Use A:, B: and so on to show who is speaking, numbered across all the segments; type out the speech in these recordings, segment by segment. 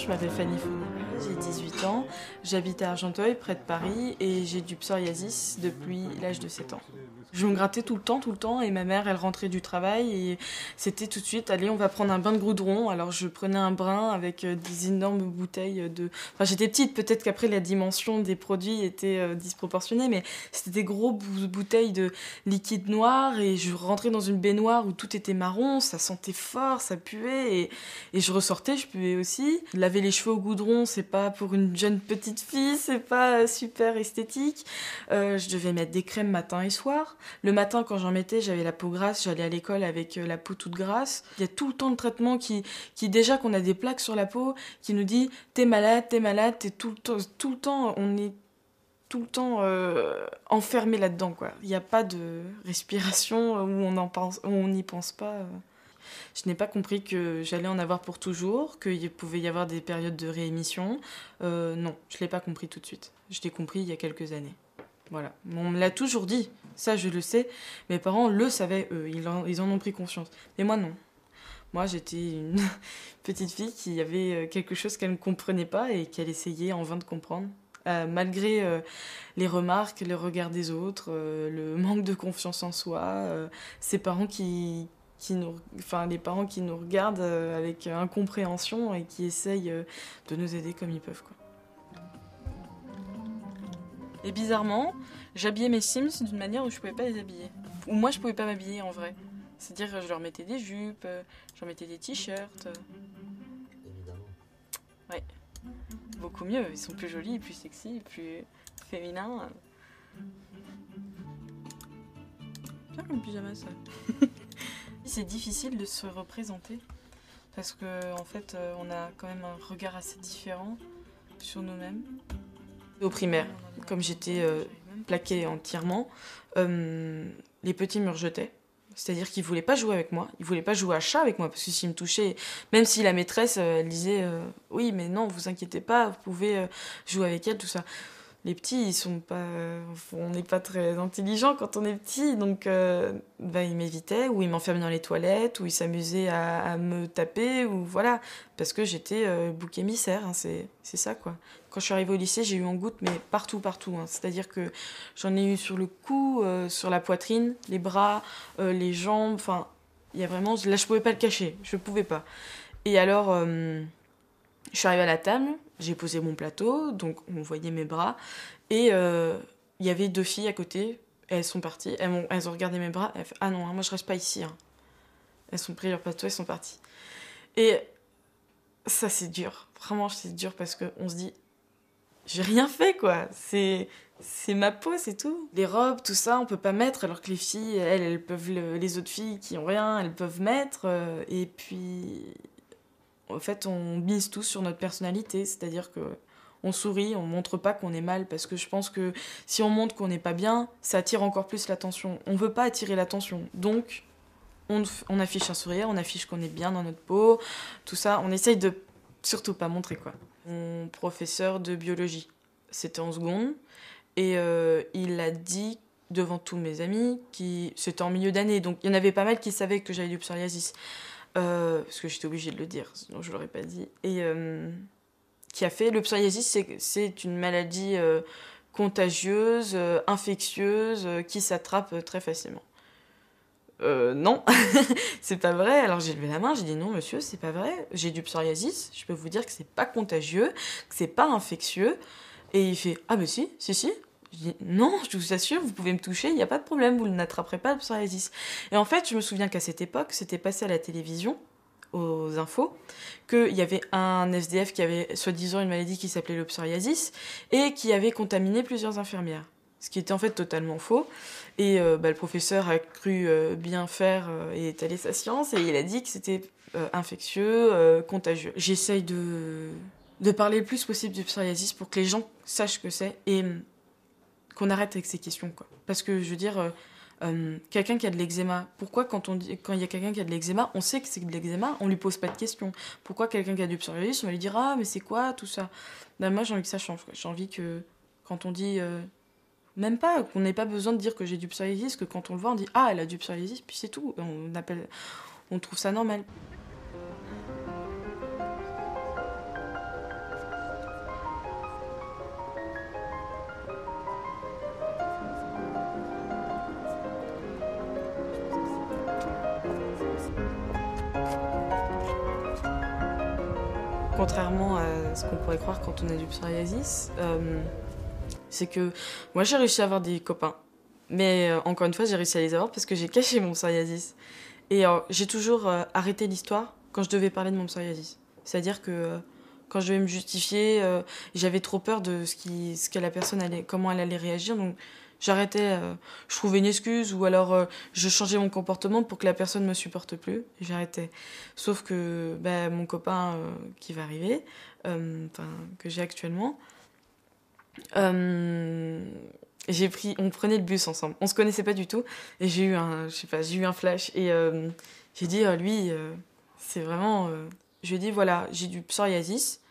A: je m'appelle Fanny Fournier, j'ai 18 ans, j'habite à Argenteuil, près de Paris, et j'ai du psoriasis depuis l'âge de 7 ans. Je me grattais tout le temps, et ma mère, elle rentrait du travail, et c'était tout de suite, allez, on va prendre un bain de goudron. Alors je prenais un brin avec des énormes bouteilles de... Enfin, j'étais petite, peut-être qu'après la dimension des produits était disproportionnée, mais c'était des gros bouteilles de liquide noir, et je rentrais dans une baignoire où tout était marron, ça sentait fort, ça puait, et je ressortais, je puais aussi. Laver les cheveux au goudron, c'est pas pour une jeune petite fille, c'est pas super esthétique. Je devais mettre des crèmes matin et soir. Le matin, quand j'en mettais, j'avais la peau grasse, j'allais à l'école avec la peau toute grasse. Il y a tout le temps de traitement qui déjà qu'on a des plaques sur la peau, qui nous dit t'es malade, t'es tout le temps, on est tout le temps enfermé là-dedans, quoi. Il n'y a pas de respiration où on n'y pense pas. Je n'ai pas compris que j'allais en avoir pour toujours, qu'il pouvait y avoir des périodes de réémission. Non, je ne l'ai pas compris tout de suite. Je l'ai compris il y a quelques années. Voilà. On me l'a toujours dit, ça je le sais. Mes parents le savaient, eux, ils en ont pris conscience. Mais moi, non. Moi, j'étais une petite fille qui avait quelque chose qu'elle ne comprenait pas et qu'elle essayait en vain de comprendre. Malgré les remarques, les regards des autres, le manque de confiance en soi, ces parents les parents qui nous regardent avec incompréhension et qui essayent de nous aider comme ils peuvent, quoi. Et bizarrement, j'habillais mes Sims d'une manière où je pouvais pas les habiller. Ou moi, je pouvais pas m'habiller en vrai. C'est-à-dire, je leur mettais des jupes, je leur mettais des t-shirts.
B: Évidemment.
A: Ouais. Beaucoup mieux. Ils sont plus jolis, plus sexy, plus féminins. Bien comme pyjama, ça. C'est difficile de se représenter. Parce que, en fait, on a quand même un regard assez différent sur nous-mêmes. Au primaire, comme j'étais plaquée entièrement, les petits me rejetaient. C'est-à-dire qu'ils voulaient pas jouer avec moi, ils voulaient pas jouer à chat avec moi, parce que s'ils me touchaient, même si la maîtresse, elle disait oui, mais non, vous inquiétez pas, vous pouvez jouer avec elle, tout ça. Les petits, ils sont pas, on n'est pas très intelligents quand on est petit, donc ils m'évitaient, ou ils m'enfermaient dans les toilettes, ou ils s'amusaient à me taper, ou voilà, parce que j'étais bouc émissaire, hein, c'est ça, quoi. Quand je suis arrivée au lycée, j'ai eu en goutte, mais partout, hein. C'est-à-dire que j'en ai eu sur le cou, sur la poitrine, les bras, les jambes, enfin, il y a vraiment... Là, je pouvais pas le cacher, je pouvais pas. Et alors, je suis arrivée à la table, j'ai posé mon plateau, donc on voyait mes bras, et il y avait 2 filles à côté, elles sont parties, elles ont regardé mes bras, elles fait, ah non, moi je reste pas ici. Hein. Elles sont pris leur plateau, elles sont parties. Et ça, c'est dur, vraiment, c'est dur parce qu'on se dit, j'ai rien fait, quoi. C'est ma peau, c'est tout. Les robes, tout ça, on peut pas mettre, alors que les filles, elles peuvent... Les autres filles qui ont rien, elles peuvent mettre. Et puis, en fait, on mise tous sur notre personnalité. C'est-à-dire que on sourit, on montre pas qu'on est mal. Parce que je pense que si on montre qu'on n'est pas bien, ça attire encore plus l'attention. On veut pas attirer l'attention. Donc, on affiche un sourire, on affiche qu'on est bien dans notre peau. Tout ça, on essaye de surtout pas montrer, quoi. Mon professeur de biologie, c'était en seconde, et il a dit devant tous mes amis, c'était en milieu d'année, donc il y en avait pas mal qui savaient que j'avais du psoriasis, parce que j'étais obligée de le dire, sinon je l'aurais pas dit, et qui a fait, le psoriasis, c'est une maladie contagieuse, infectieuse, qui s'attrape très facilement. Non, c'est pas vrai. Alors j'ai levé la main, j'ai dit non monsieur, c'est pas vrai. J'ai du psoriasis, je peux vous dire que c'est pas contagieux, que c'est pas infectieux. Et il fait ah mais si. Je dis non, je vous assure, vous pouvez me toucher, il n'y a pas de problème, vous n'attraperez pas le psoriasis. Et en fait, je me souviens qu'à cette époque, c'était passé à la télévision, aux infos, qu'il y avait un SDF qui avait soi-disant une maladie qui s'appelait le psoriasis et qui avait contaminé plusieurs infirmières. Ce qui était en fait totalement faux. Et le professeur a cru bien faire et étaler sa science, et il a dit que c'était infectieux, contagieux. J'essaye de parler le plus possible du psoriasis pour que les gens sachent ce que c'est et qu'on arrête avec ces questions, quoi. Parce que, je veux dire, quelqu'un qui a de l'eczéma, pourquoi quand il y a quelqu'un qui a de l'eczéma, on sait que c'est de l'eczéma, on lui pose pas de questions. Pourquoi quelqu'un qui a du psoriasis, on va lui dire « Ah, mais c'est quoi tout ça ?» Moi, j'ai envie que ça change, quoi. J'ai envie que, quand on dit... même pas, qu'on n'ait pas besoin de dire que j'ai du psoriasis, que quand on le voit, on dit « Ah, elle a du psoriasis », puis c'est tout. On trouve ça normal. Contrairement à ce qu'on pourrait croire quand on a du psoriasis, c'est que moi j'ai réussi à avoir des copains. Mais encore une fois, j'ai réussi à les avoir parce que j'ai caché mon psoriasis. Et j'ai toujours arrêté l'histoire quand je devais parler de mon psoriasis. C'est-à-dire que quand je devais me justifier, j'avais trop peur de ce que la personne allait, comment elle allait réagir. Donc j'arrêtais, je trouvais une excuse ou alors je changeais mon comportement pour que la personne me supporte plus. Et j'arrêtais. Sauf que mon copain qui va arriver, que j'ai actuellement, on prenait le bus ensemble. On se connaissait pas du tout et j'ai eu un flash et j'ai dit lui, c'est vraiment, je lui ai dit voilà, j'ai du psoriasis.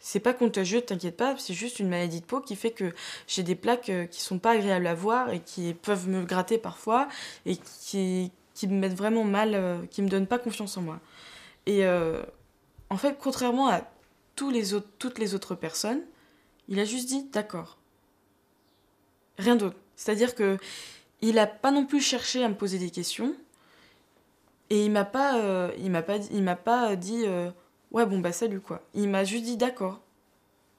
A: C'est pas contagieux, t'inquiète pas, c'est juste une maladie de peau qui fait que j'ai des plaques qui sont pas agréables à voir et qui peuvent me gratter parfois et qui me mettent vraiment mal, qui me donnent pas confiance en moi. Et en fait, contrairement à toutes les autres personnes, il a juste dit d'accord. Rien d'autre. C'est-à-dire que il a pas non plus cherché à me poser des questions et il m'a pas dit ouais bon bah salut quoi. Il m'a juste dit d'accord.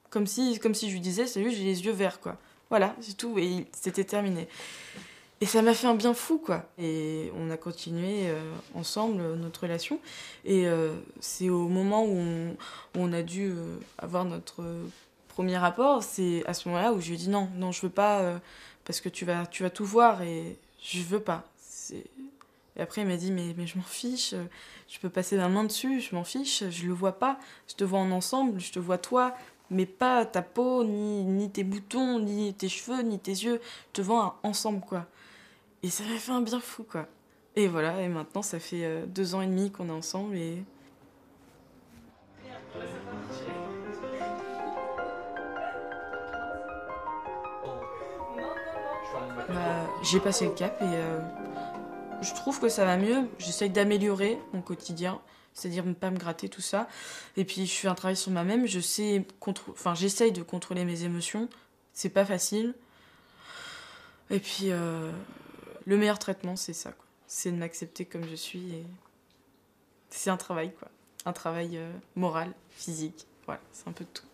A: Comme si je lui disais salut, j'ai les yeux verts quoi. Voilà, c'est tout et c'était terminé. Et ça m'a fait un bien fou quoi. Et on a continué ensemble notre relation et c'est au moment où on a dû avoir notre premier rapport, c'est à ce moment-là où je lui ai dit non, je veux pas parce que tu vas tout voir et je veux pas. Et après il m'a dit mais je m'en fiche, je peux passer ma main dessus, je m'en fiche, je le vois pas, je te vois en ensemble, je te vois toi, mais pas ta peau, ni tes boutons, ni tes cheveux, ni tes yeux, je te vois ensemble quoi. Et ça m'a fait un bien fou quoi. Et voilà, et maintenant ça fait 2 ans et demi qu'on est ensemble et... J'ai passé le cap et je trouve que ça va mieux. J'essaye d'améliorer mon quotidien, c'est-à-dire ne pas me gratter, tout ça. Et puis je fais un travail sur moi-même. J'essaye de contrôler mes émotions. C'est pas facile. Et puis le meilleur traitement, c'est ça, quoi. C'est de m'accepter comme je suis. Et c'est un travail, quoi. Un travail moral, physique. Voilà, c'est un peu de tout.